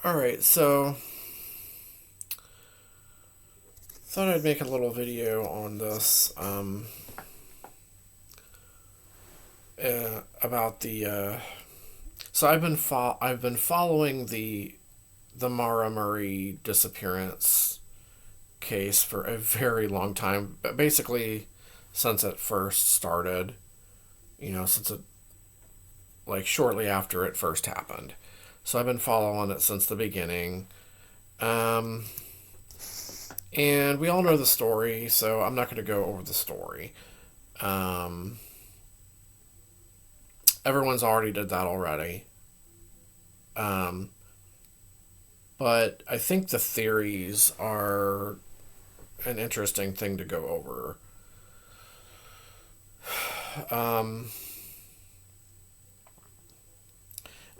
All right, so thought I'd make a little video on this about the. So I've been following the Maura Murray disappearance case for a very long time, basically since it first started. Since it like shortly after it first happened. So I've been following it since the beginning. Um, and we all know the story, so I'm not going to go over the story. Um, Everyone's already did that already. Um, but I think the theories are an interesting thing to go over. Um,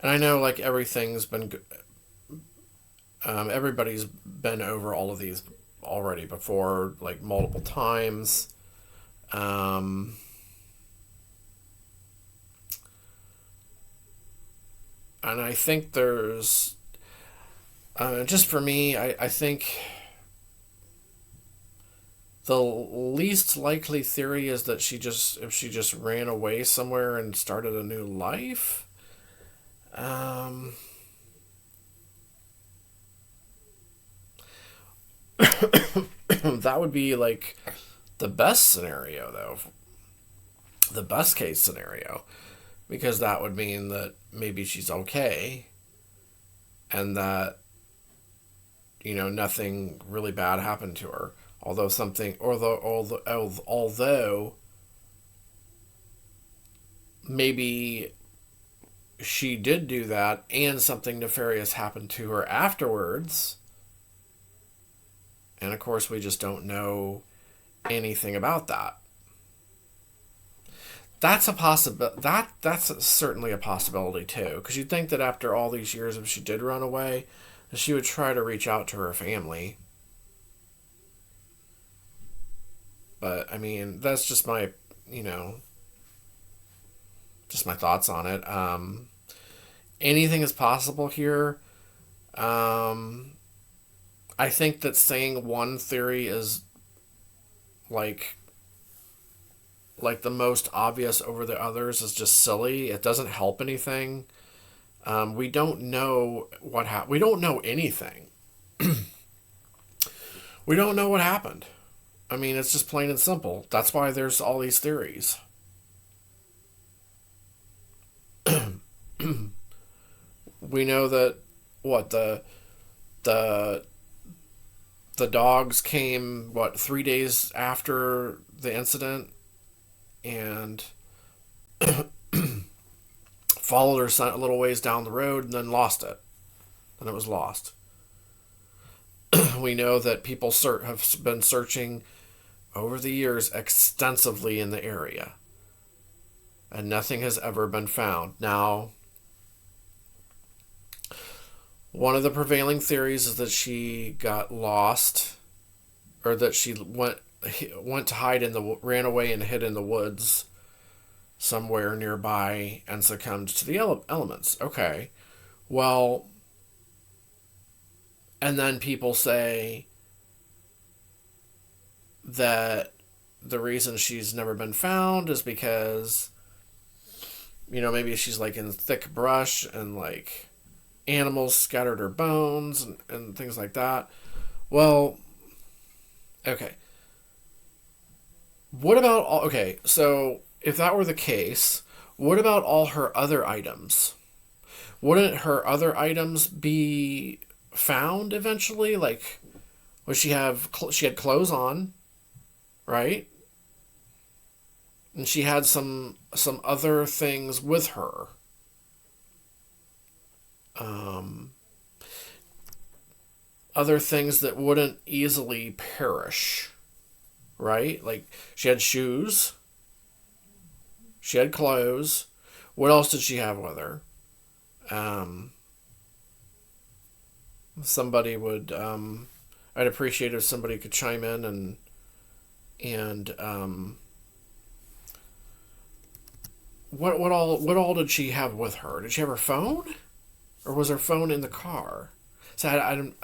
and I know like everybody's been over all of these already before, like multiple times. Um, and I think there's just for me, I think the least likely theory is that if she just ran away somewhere and started a new life. Um, that would be like the best scenario, though, the best case scenario, because that would mean that maybe she's okay and that nothing really bad happened to her. Although maybe she did do that and something nefarious happened to her afterwards, and of course we just don't know anything about that. That's certainly a possibility too, because you'd think that after all these years, if she did run away, that she would try to reach out to her family. But I mean, that's just you know, my thoughts on it. Anything is possible here. Um, I think that saying one theory is like the most obvious over the others is just silly. It doesn't help anything. We don't know what happened. We don't know anything. We don't know what happened. I mean, it's just plain and simple. That's why there's all these theories. We know that what the the dogs came 3 days after the incident and followed her son a little ways down the road and then lost it. Then it was lost. We know that people have been searching over the years extensively in the area, and nothing has ever been found. Now, one of the prevailing theories is that she got lost, or that she went to hide ran away and hid in the woods somewhere nearby and succumbed to the elements. Okay, well, and then people say that the reason she's never been found is because maybe she's like in thick brush and like animals scattered her bones and things like that. Well, okay. So if that were the case, what about all her other items? Wouldn't her other items be found eventually? Like, would she had clothes on, right? And she had some other things with her. Um, Other things that wouldn't easily perish, right? Like she had shoes, she had clothes. What else did she have with her? Um, Somebody would. I'd appreciate if somebody could chime in and what all did she have with her? Did she have her phone, or was her phone in the car? So I don't.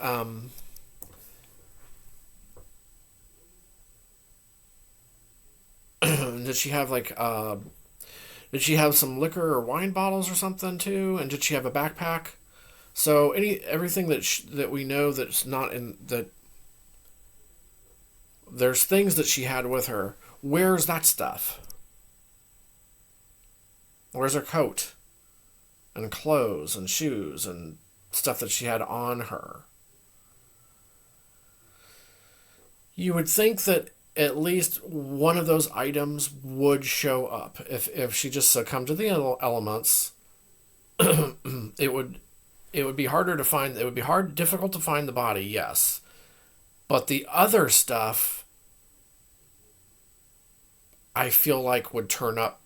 Did she have like did she have some liquor or wine bottles or something too? And did she have a backpack? So everything that we know that's not in that there's things that she had with her. Where's that stuff? Where's her coat and clothes and shoes and stuff that she had on her? You would think that at least one of those items would show up. If she just succumbed to the elements, it would it would be harder to find. It would be difficult to find the body. Yes, but the other stuff, I feel like would turn up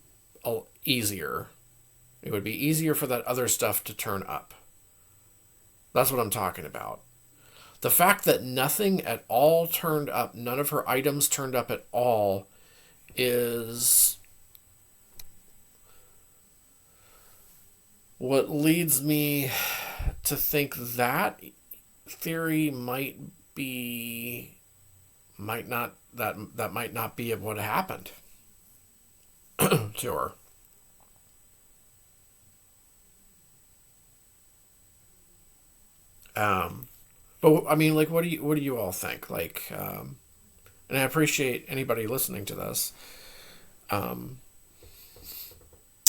easier. It would be easier for that other stuff to turn up. That's what I'm talking about. The fact that nothing at all turned up, none of her items turned up at all, is what leads me to think that theory might not that might not be what happened to her. But I mean, like, what do you all think? Like, and I appreciate anybody listening to this. Um,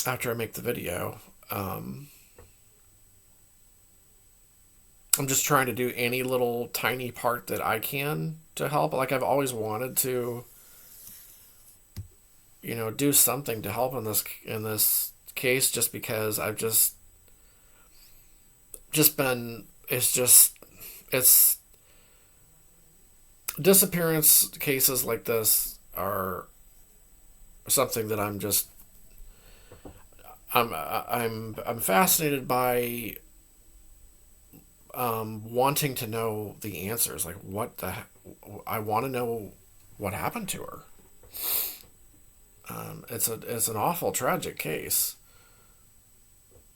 After I make the video, I'm just trying to do any little tiny part that I can to help. Like I've always wanted to, do something to help in this case, just because I've just been. It's disappearance cases like this are something that I'm fascinated by, wanting to know the answers. Like I want to know what happened to her. It's an awful tragic case,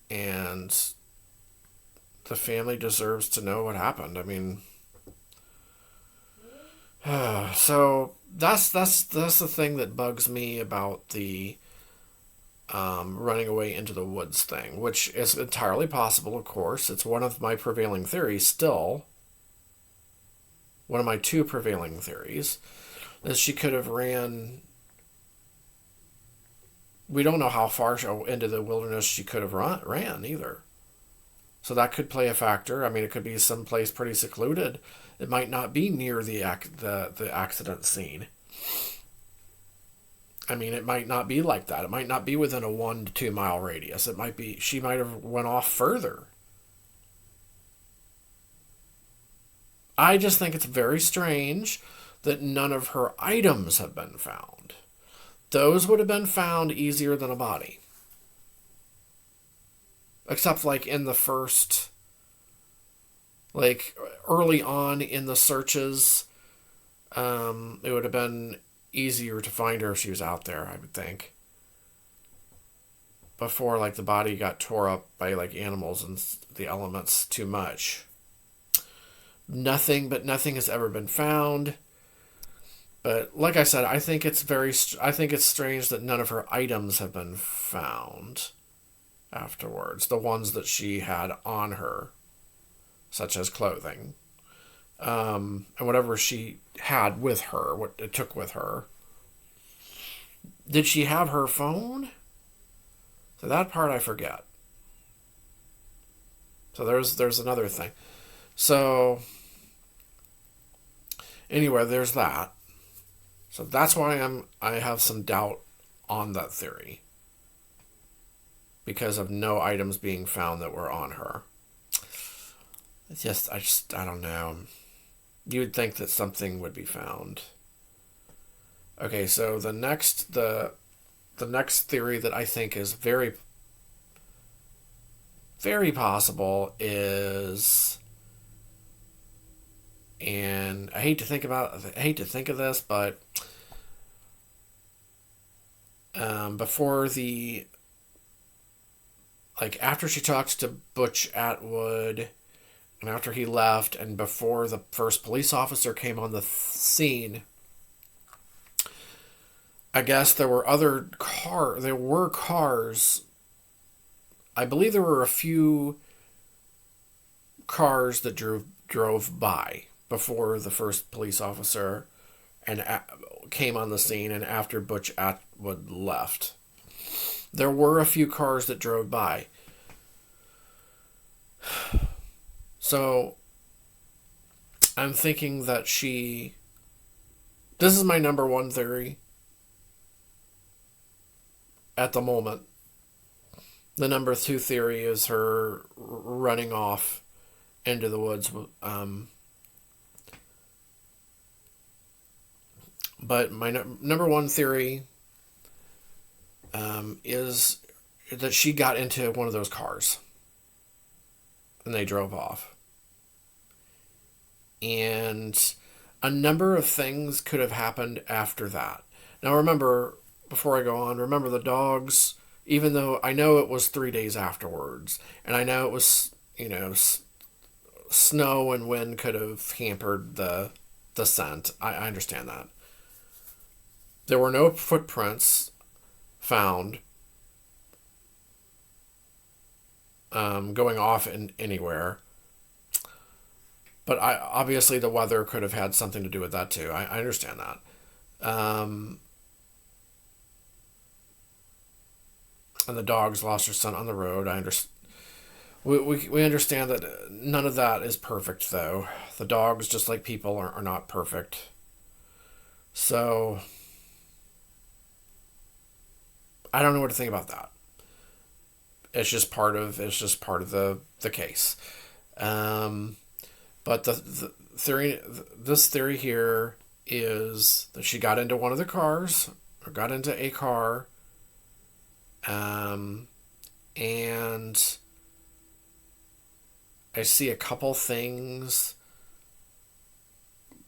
and the family deserves to know what happened. I mean, so that's the thing that bugs me about the running away into the woods thing, which is entirely possible, of course. It's one of my prevailing theories still. One of my two prevailing theories is she could have ran. We don't know how far into the wilderness she could have ran either. So that could play a factor. I mean, it could be someplace pretty secluded. It might not be near the accident scene. I mean, it might not be like that. It might not be within a 1 to 2 mile radius. It might be she might have went off further. I just think it's very strange that none of her items have been found. Those would have been found easier than a body. Except like in the first, like early on in the searches, it would have been easier to find her if she was out there, I would think. Before like the body got tore up by like animals and the elements too much. Nothing has ever been found. But like I said, I think it's strange that none of her items have been found afterwards. The ones that she had on her, such as clothing, and whatever she had with her, what it took with her. Did she have her phone? So that part I forget. So there's another thing. So anyway, there's that. So that's why I have some doubt on that theory, because of no items being found that were on her. I don't know. You would think that something would be found. Okay, so the next theory that I think is very, very possible is, and I hate to think of this, but before after she talked to Butch Atwood And after he left, and before the first police officer came on the scene, I guess there were other there were cars. I believe there were a few cars that drove by before the first police officer came on the scene, and after Butch Atwood left. There were a few cars that drove by. So I'm thinking that this is my number one theory at the moment. The number two theory is her running off into the woods. But my number one theory is that she got into one of those cars and they drove off. And a number of things could have happened after that. Now remember, before I go on, remember the dogs, even though I know it was 3 days afterwards, and I know it was, snow and wind could have hampered the scent. I understand that. There were no footprints found going off in anywhere. But obviously the weather could have had something to do with that too. I understand that. And the dogs lost their scent on the road. I understand. We understand that none of that is perfect, though. The dogs, just like people, are not perfect. So I don't know what to think about that. It's just part of the case. But the theory, this theory here is that she got into one of the cars, or got into a car, and I see a couple things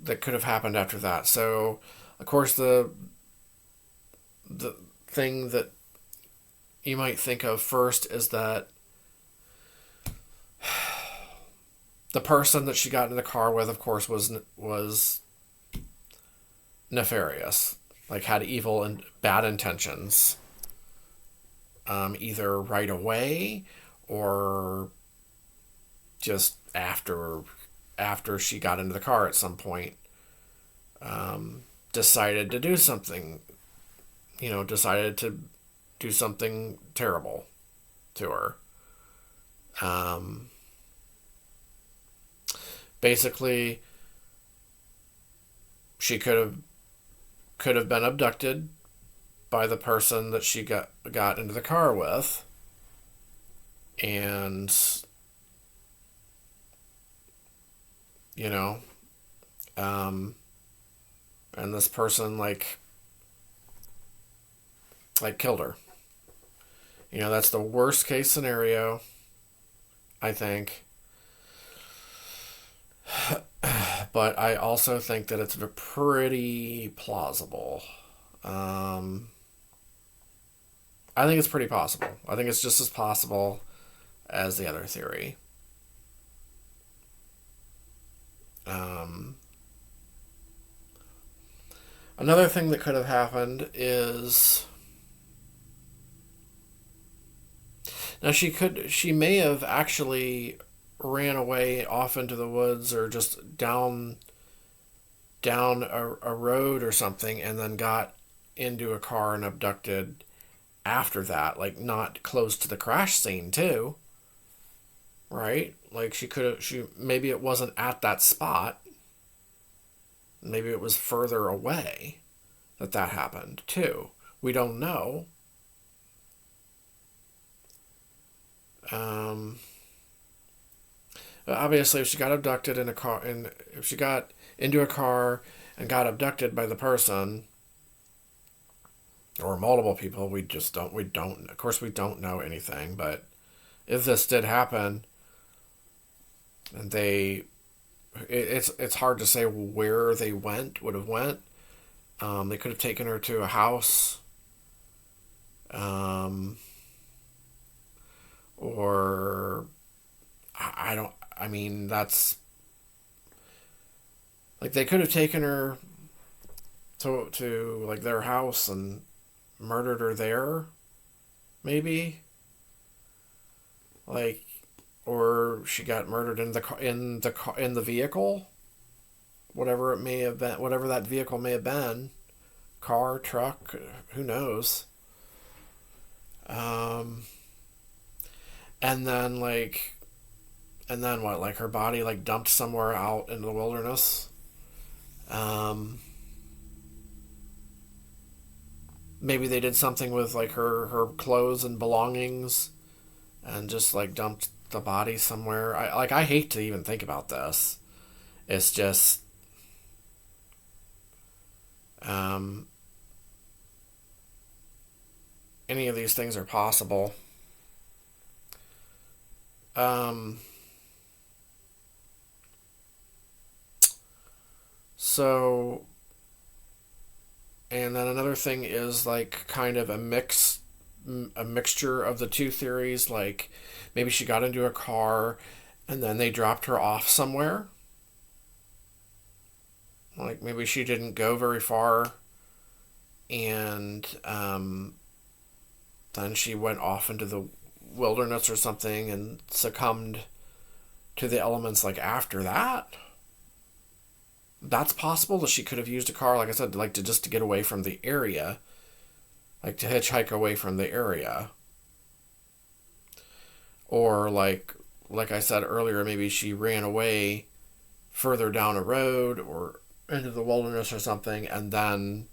that could have happened after that. So, of course, the thing that you might think of first is that the person that she got in the car with, of course, was nefarious, like had evil and bad intentions, either right away or just after she got into the car at some point, decided to do something, decided to do something terrible to her. Basically, she could have been abducted by the person that she got into the car with, and and this person like killed her. That's the worst case scenario, I think. But I also think that it's pretty plausible. I think it's pretty possible. I think it's just as possible as the other theory. Another thing that could have happened is, now she may have actually ran away off into the woods, or just down a road or something, and then got into a car and abducted after that, like not close to the crash scene too, right? Like maybe it wasn't at that spot, maybe it was further away that happened too. We don't know. Obviously, if she got abducted in a car, and if she got into a car and got abducted by the person, or multiple people, of course, we don't know anything. But if this did happen, and it's hard to say where they would have went. They could have taken her to a house, or I don't. I mean, that's like they could have taken her to like their house and murdered her there, maybe. Like, or she got murdered in the vehicle, whatever it may have been, whatever that vehicle may have been, car, truck, who knows. Um, and then like, and then what? Like her body like dumped somewhere out in the wilderness. Um, Maybe they did something with like her clothes and belongings, and just like dumped the body somewhere. I hate to even think about this. It's just um, any of these things are possible. Um, so and then another thing is like kind of a mixture of the two theories. Like maybe she got into a car, and then they dropped her off somewhere. Like maybe she didn't go very far, and then she went off into the wilderness or something and succumbed to the elements like after that. That's possible that she could have used a car, like I said, like to just to get away from the area, like to hitchhike away from the area, or like I said earlier, maybe she ran away further down a road or into the wilderness or something, and then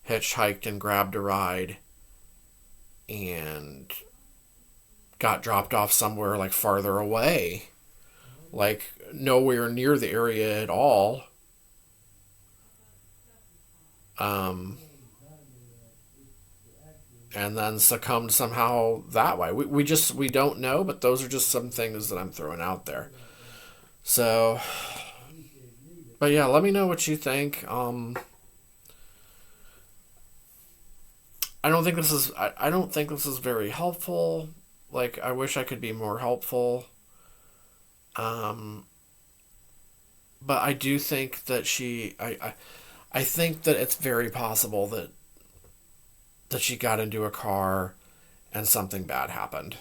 hitchhiked and grabbed a ride and got dropped off somewhere like farther away, like nowhere near the area at all. Um, and then succumbed somehow that way. We don't know, but those are just some things that I'm throwing out there. So, but yeah, let me know what you think. I don't think this is very helpful. Like I wish I could be more helpful. Um, but I do think that I think that it's very possible that she got into a car and something bad happened.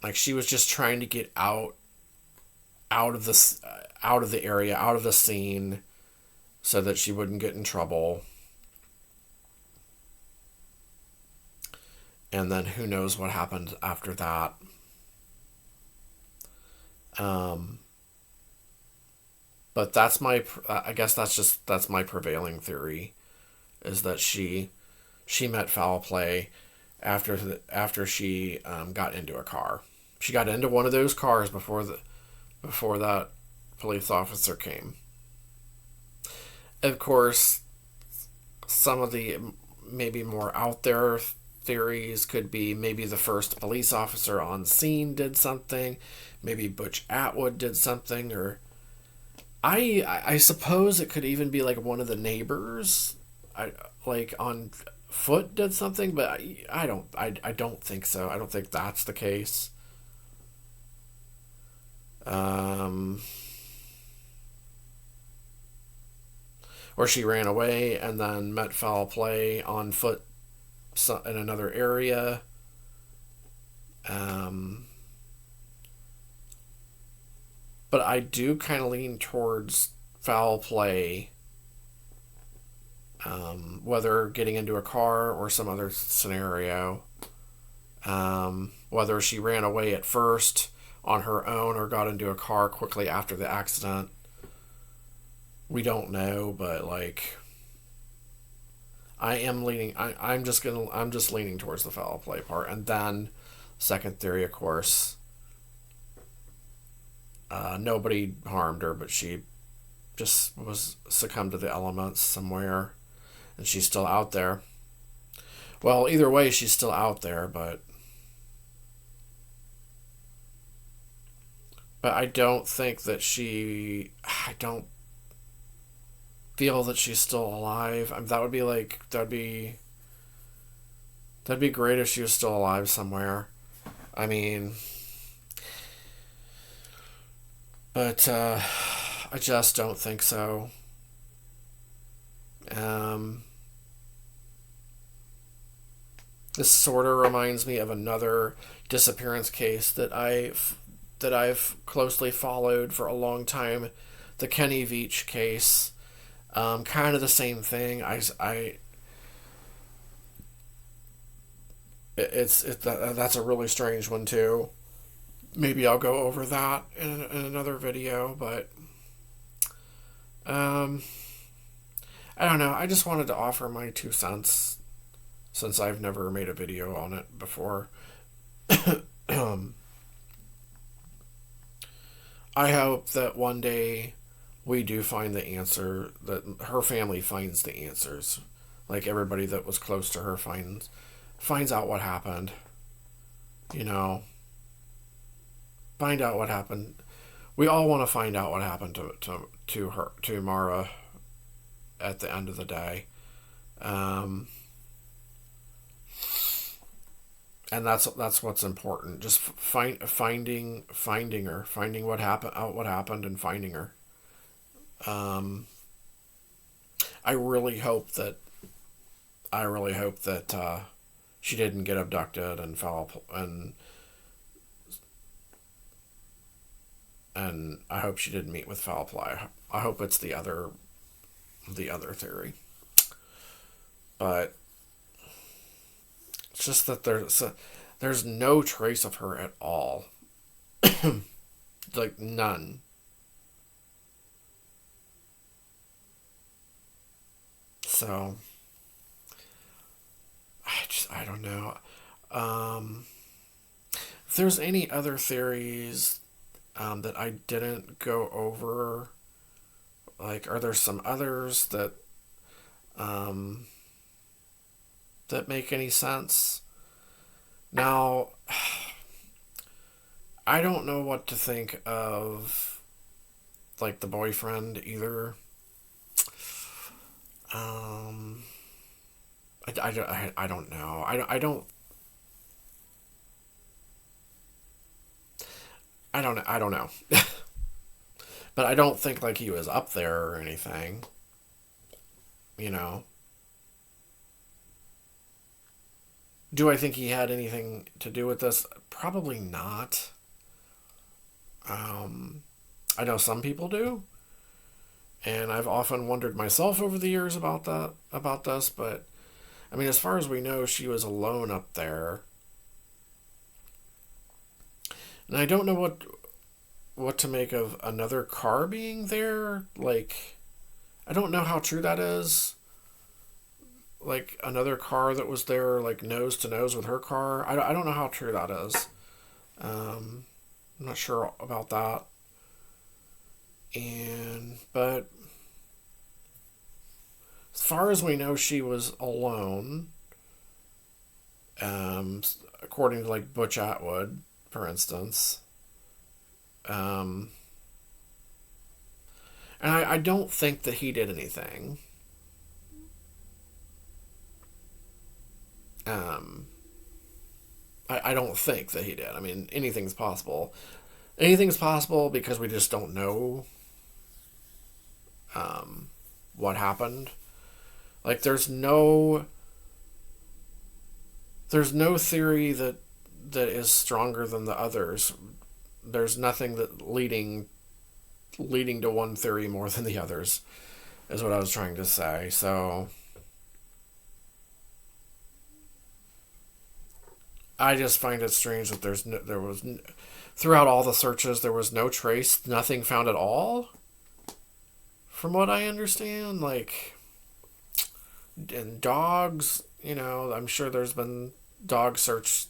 Like she was just trying to get out of this out of the area, out of the scene, so that she wouldn't get in trouble. And then who knows what happened after that. Um, but I guess that's my prevailing theory, is that she met foul play after she got into a car. She got into one of those cars before that police officer came. Of course, some of the maybe more out there theories could be maybe the first police officer on scene did something, maybe Butch Atwood did something, or I suppose it could even be like one of the neighbors, I like on foot did something, but I don't think so. I don't think that's the case. Um, or she ran away and then met foul play on foot in another area. Um, but I do kind of lean towards foul play, whether getting into a car or some other scenario. Whether she ran away at first on her own or got into a car quickly after the accident, we don't know. But like, I am leaning. I'm just leaning towards the foul play part, and then second theory, of course. Nobody harmed her, but she just was succumbed to the elements somewhere, and she's still out there. Well, either way, she's still out there, but I don't think that I don't feel that she's still alive. That'd be great if she was still alive somewhere. I mean, But I just don't think so. Um, this sort of reminds me of another disappearance case that I've closely followed for a long time, the Kenny Veach case. Kind of the same thing. That's a really strange one too. Maybe I'll go over that in another video, but um, I don't know. I just wanted to offer my 2 cents since I've never made a video on it before. I hope that one day we do find the answer, that her family finds the answers. Like everybody that was close to her finds out what happened. You know, find out what happened. We all want to find out what happened to her, to Maura, at the end of the day. Um, and that's what's important. Just finding her, finding what happened, and finding her. Um, I really hope that she didn't get abducted and and I hope she didn't meet with foul play. I hope it's the other theory. But it's just that there's no trace of her at all. Like none. So I don't know. Um, if there's any other theories that I didn't go over, like, are there some others um, that make any sense? Now, I don't know what to think of, like, the boyfriend either. Um, I don't know. I don't know. But I don't think like he was up there or anything. You know. Do I think he had anything to do with this? Probably not. Um, I know some people do, and I've often wondered myself over the years about this. But I mean, as far as we know, she was alone up there, and I don't know what to make of another car being there. Like, I don't know how true that is. Like another car that was there, like nose to nose with her car. I don't know how true that is. Um, I'm not sure about that. But as far as we know, she was alone. Um, According to like Butch Atwood, for instance. Um, and I don't think that he did anything. Um, I don't think that he did. I mean, anything's possible. Anything's possible because we just don't know um, what happened. Like, there's no theory that is stronger than the others. There's nothing that leading to one theory more than the others, is what I was trying to say. So I just find it strange that throughout all the searches there was no trace, nothing found at all. From what I understand, like, and dogs, I'm sure there's been dog search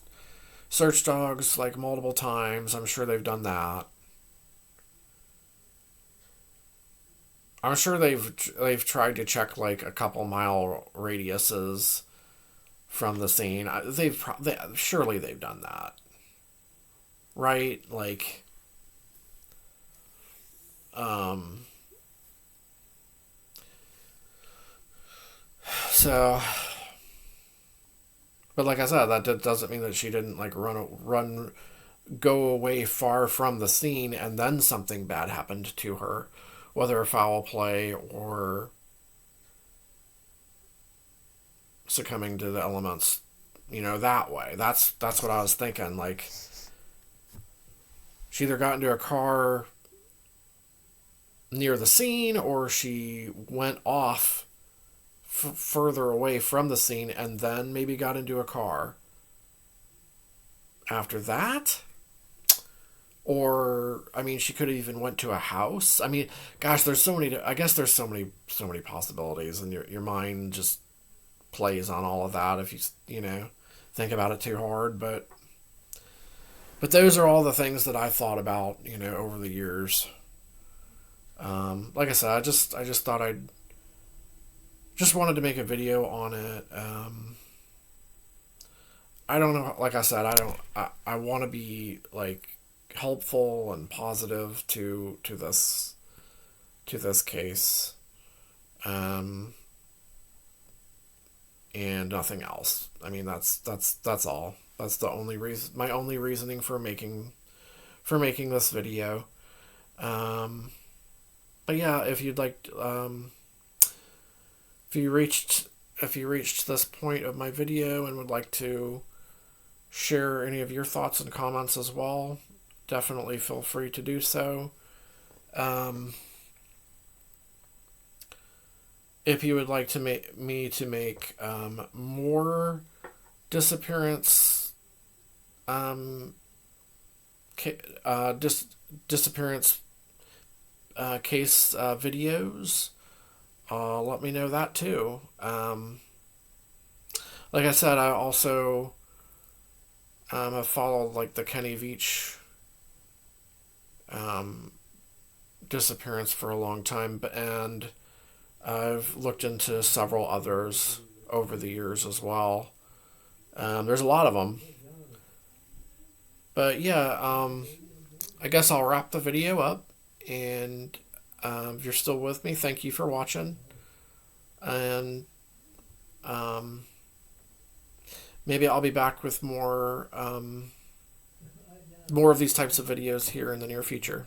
dogs like multiple times. I'm sure they've done that. I'm sure they've tried to check like a couple mile radiuses from the scene. Surely they've done that, right? Like, um, so. But like I said, that doesn't mean that she didn't like run go away far from the scene and then something bad happened to her, whether foul play or succumbing to the elements, that way. That's what I was thinking. Like, she either got into a car near the scene or she went off further away from the scene and then maybe got into a car after that. Or, I mean, she could have even went to a house. I mean, gosh, there's so many. I guess there's so many possibilities, and your mind just plays on all of that if you think about it too hard. But those are all the things that I thought about over the years. Like I said, I just thought I'd just wanted to make a video on it. I don't know. Like I said, I don't. I want to be like helpful and positive to this case, um, and nothing else. I mean, that's all. That's the only reason. My only reasoning for making this video. Um, but yeah, if you'd like, if you reached this point of my video and would like to share any of your thoughts and comments as well, definitely feel free to do so. Um, if you would like to me to make more disappearance um, disappearance case videos, let me know that too. Like I said, I also have followed like the Kenny Veach um, disappearance for a long time, and I've looked into several others over the years as well. There's a lot of them, but yeah, I guess I'll wrap the video up. And if you're still with me, thank you for watching. And maybe I'll be back with more of these types of videos here in the near future.